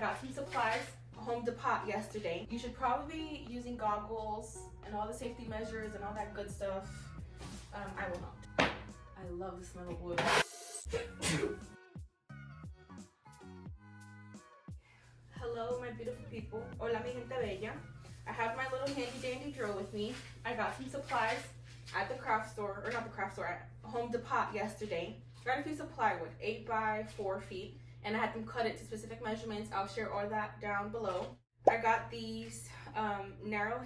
got some supplies home depot yesterday. You should probably be using goggles and all the safety measures and all that good stuff. I will not. I love the smell of wood. Hello, my beautiful people. Hola, mi gente bella. I have my little handy dandy drill with me. I got some supplies at the craft store, or not the craft store, at Home Depot yesterday. Got a piece of plywood, 8 by 4 feet, and I had them cut it to specific measurements. I'll share all that down below. I got these narrow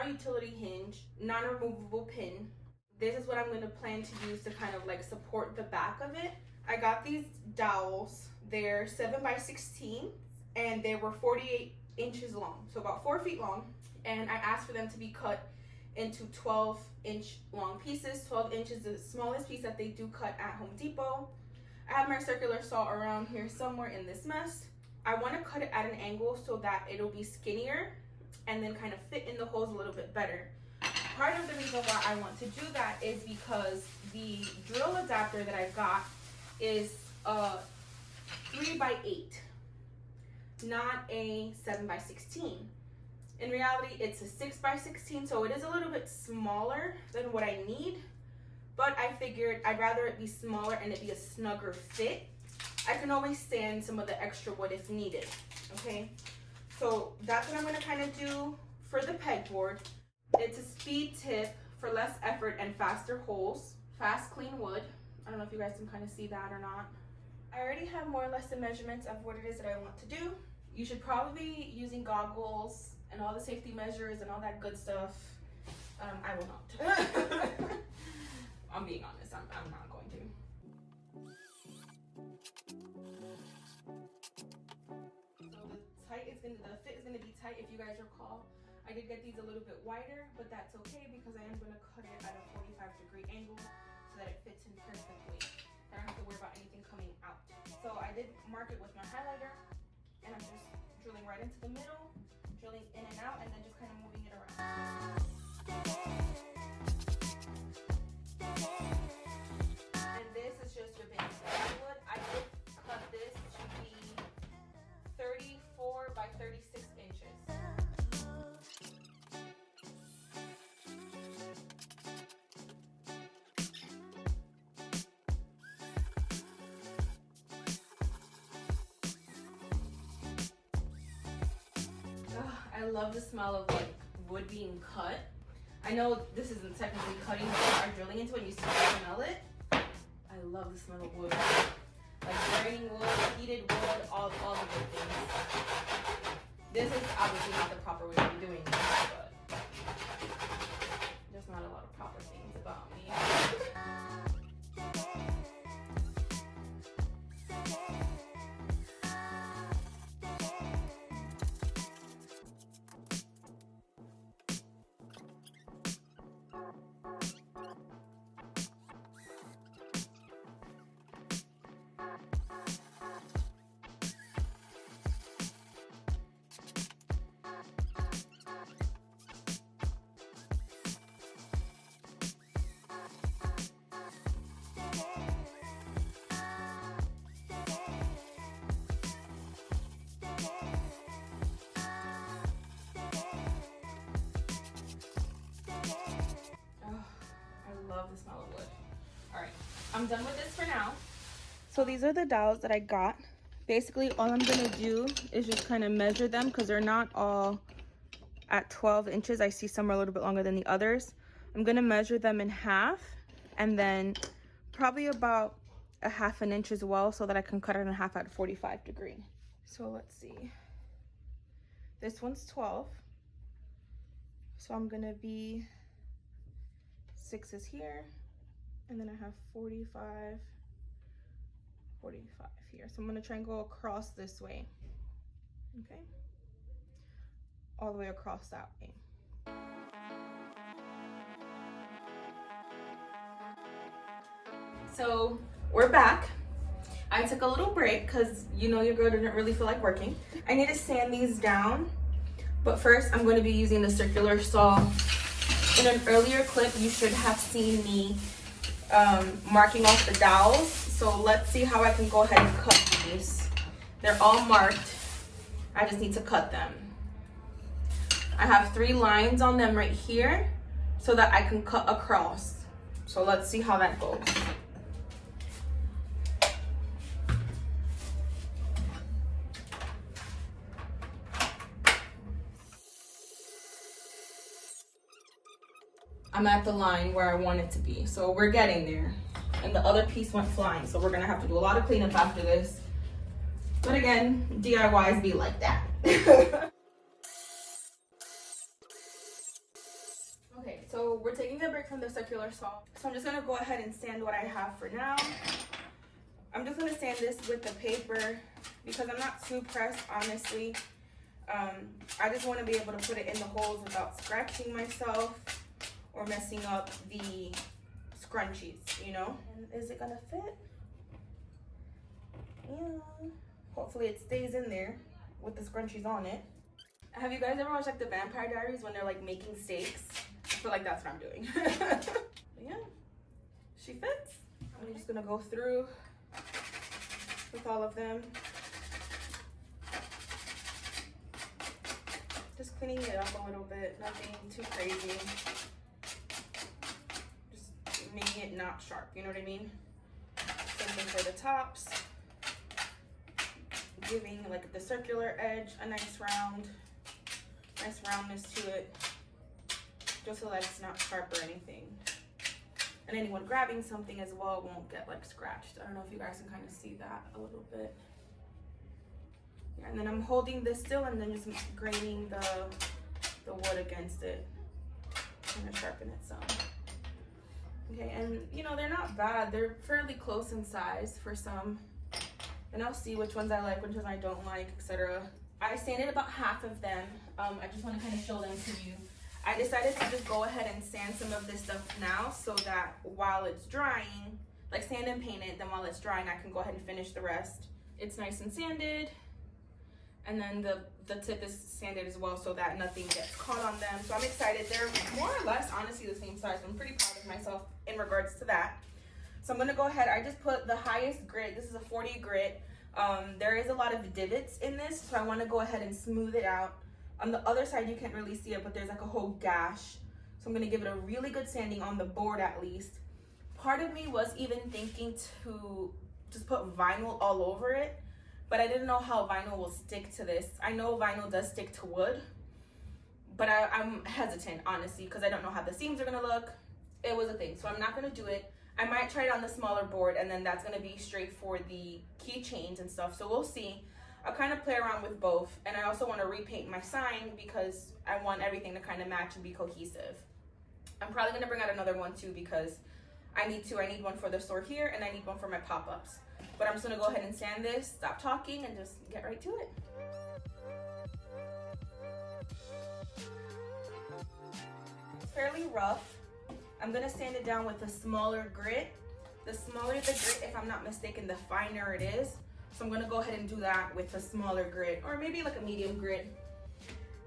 utility hinge, non-removable pin. This is what I'm going to plan to use to kind of like support the back of it. I got these dowels. They're 7 by 16 and they were 48 inches long, so about 4 feet long. And I asked for them to be cut into 12-inch long pieces. 12 inches is the smallest piece that they do cut at Home Depot. I have my circular saw around here somewhere in this mess. I want to cut it at an angle so that it'll be skinnier and then kind of fit in the holes a little bit better. Part of the reason why I want to do that is because the drill adapter that I got is a 3 by 8, not a 7 by 16. In reality, it's a 6 by 16, so it is a little bit smaller than what I need, but I figured I'd rather it be smaller and it be a snugger fit. I can always sand some of the extra wood if needed, okay? So that's what I'm gonna kind of do for the pegboard. It's a speed tip for less effort and faster holes. Fast, clean wood. I don't know if you guys can kind of see that or not. I already have more or less the measurements of what it is that I want to do. You should probably be using goggles and all the safety measures and all that good stuff. I will not. I'm being honest, I'm not going to. So the fit is gonna be tight. If you guys recall, I did get these a little bit wider, but that's okay because I am gonna cut it at a 45-degree angle so that it fits in perfectly. I don't have to worry about anything coming out. So I did mark it with my highlighter, and I'm just drilling right into the middle, drilling in and out, and then just kind of moving it around. And this is just your basic plywood. I did cut this to be 34 by 36 inches. I love the smell of like wood being cut. I know this isn't technically cutting, but when you are drilling into it and you smell it. I love the smell of wood. Like burning wood, heated wood, all the good things. This is obviously not the proper way to be doing this, but there's not a lot of proper things about me. Love the smell of wood. All right, I'm done with this for now. So these are the dowels that I got. Basically, all I'm gonna do is just kind of measure them because they're not all at 12 inches. I see some are a little bit longer than the others. I'm gonna measure them in half and then probably about a half an inch as well so that I can cut it in half at 45 degree. So let's see. This one's 12. So I'm gonna be 6 is here, and then I have 45 here. So I'm gonna try and go across this way, okay? All the way across that way. So we're back. I took a little break because you know your girl didn't really feel like working. I need to sand these down, but first I'm going to be using the circular saw. In an earlier clip, you should have seen me marking off the dowels. So let's see how I can go ahead and cut these. They're all marked. I just need to cut them. I have 3 lines on them right here so that I can cut across. So let's see how that goes. I'm at the line where I want it to be. So we're getting there. And the other piece went flying. So we're gonna have to do a lot of cleanup after this. But again, DIYs be like that. Okay, so we're taking a break from the circular saw. So I'm just gonna go ahead and sand what I have for now. I'm just gonna sand this with the paper because I'm not too pressed, honestly. I just wanna be able to put it in the holes without scratching myself or messing up the scrunchies, you know? And is it gonna fit? Yeah. Hopefully it stays in there with the scrunchies on it. Have you guys ever watched like the Vampire Diaries when they're like making steaks? I feel like that's what I'm doing. Yeah, she fits. I'm just gonna go through with all of them. Just cleaning it up a little bit, nothing too crazy. Just making it not sharp, you know what I mean? Same thing for the tops. Giving like the circular edge a nice roundness to it, just so that it's not sharp or anything. And anyone grabbing something as well won't get like scratched. I don't know if you guys can kind of see that a little bit. Yeah, and then I'm holding this still and then just graining the wood against it, kind of sharpen it some. Okay, and you know, they're not bad. They're fairly close in size for some. And I'll see which ones I like, which ones I don't like, etc. I sanded about half of them. I just want to kind of show them to you. I decided to just go ahead and sand some of this stuff now so that while it's drying, like sand and paint it, then while it's drying, I can go ahead and finish the rest. It's nice and sanded. And then the tip is sanded as well so that nothing gets caught on them. So I'm excited. They're more or less, honestly, the same size. I'm pretty proud of myself in regards to that. So I'm gonna go ahead, I just put the highest grit. This is a 40 grit. There is a lot of divots in this, so I wanna go ahead and smooth it out. On the other side, you can't really see it, but there's like a whole gash. So I'm gonna give it a really good sanding on the board at least. Part of me was even thinking to just put vinyl all over it, but I didn't know how vinyl will stick to this. I know vinyl does stick to wood, but I'm hesitant, honestly, because I don't know how the seams are gonna look. It was a thing, so I'm not gonna do it. I might try it on the smaller board, and then that's gonna be straight for the keychains and stuff, so we'll see. I'll kind of play around with both, and I also want to repaint my sign because I want everything to kind of match and be cohesive. I'm probably gonna bring out another one too because I need one for the store here, and I need one for my pop-ups. But I'm just gonna go ahead and sand this, stop talking, and just get right to it. It's fairly rough. I'm gonna sand it down with a smaller grit. The smaller the grit, if I'm not mistaken, the finer it is. So I'm gonna go ahead and do that with a smaller grit, or maybe like a medium grit,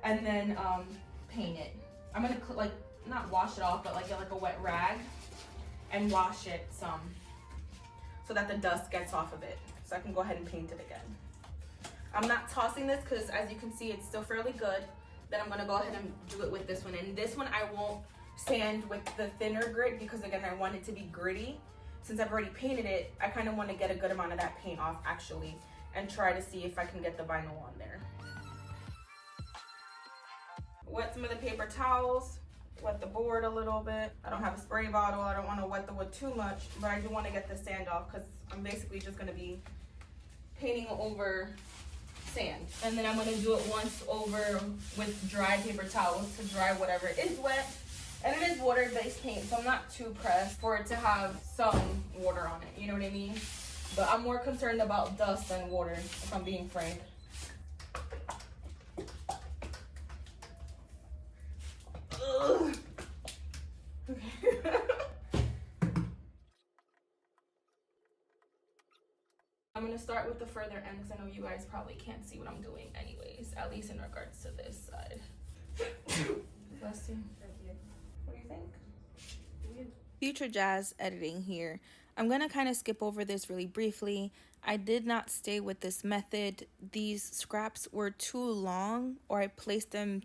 and then paint it. I'm gonna like not wash it off, but like get like a wet rag and wash it some, so that the dust gets off of it, so I can go ahead and paint it again. I'm not tossing this because, as you can see, it's still fairly good. Then I'm gonna go ahead and do it with this one, and this one I won't sand with the thinner grit because again I want it to be gritty. Since I've already painted it, I kind of want to get a good amount of that paint off actually and try to see if I can get the vinyl on there. Wet some of the paper towels, wet the board a little bit. I don't have a spray bottle, I don't want to wet the wood too much, but I do want to get the sand off because I'm basically just going to be painting over sand. And then I'm going to do it once over with dry paper towels to dry whatever is wet. And it is water-based paint, so I'm not too pressed for it to have some water on it, you know what I mean? But I'm more concerned about dust than water, if I'm being frank. Ugh. I'm gonna start with the further end because I know you guys probably can't see what I'm doing anyways, at least in regards to this side. Bless you. What do you think? Future Jazz editing here. I'm gonna kind of skip over this really briefly. I did not stay with this method. These scraps were too long, or I placed them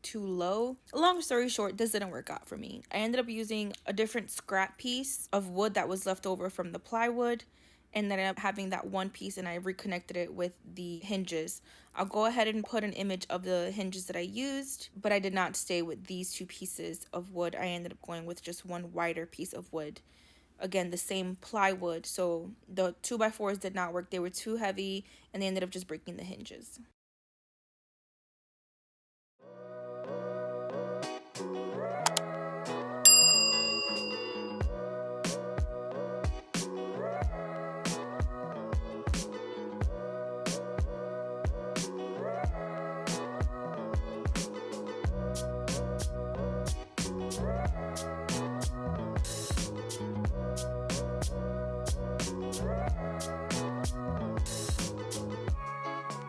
too low. Long story short, this didn't work out for me. I ended up using a different scrap piece of wood that was left over from the plywood, and then I ended up having that one piece and I reconnected it with the hinges. I'll go ahead and put an image of the hinges that I used, but I did not stay with these two pieces of wood. I ended up going with just one wider piece of wood. Again, the same plywood, so the 2x4s did not work. They were too heavy and they ended up just breaking the hinges.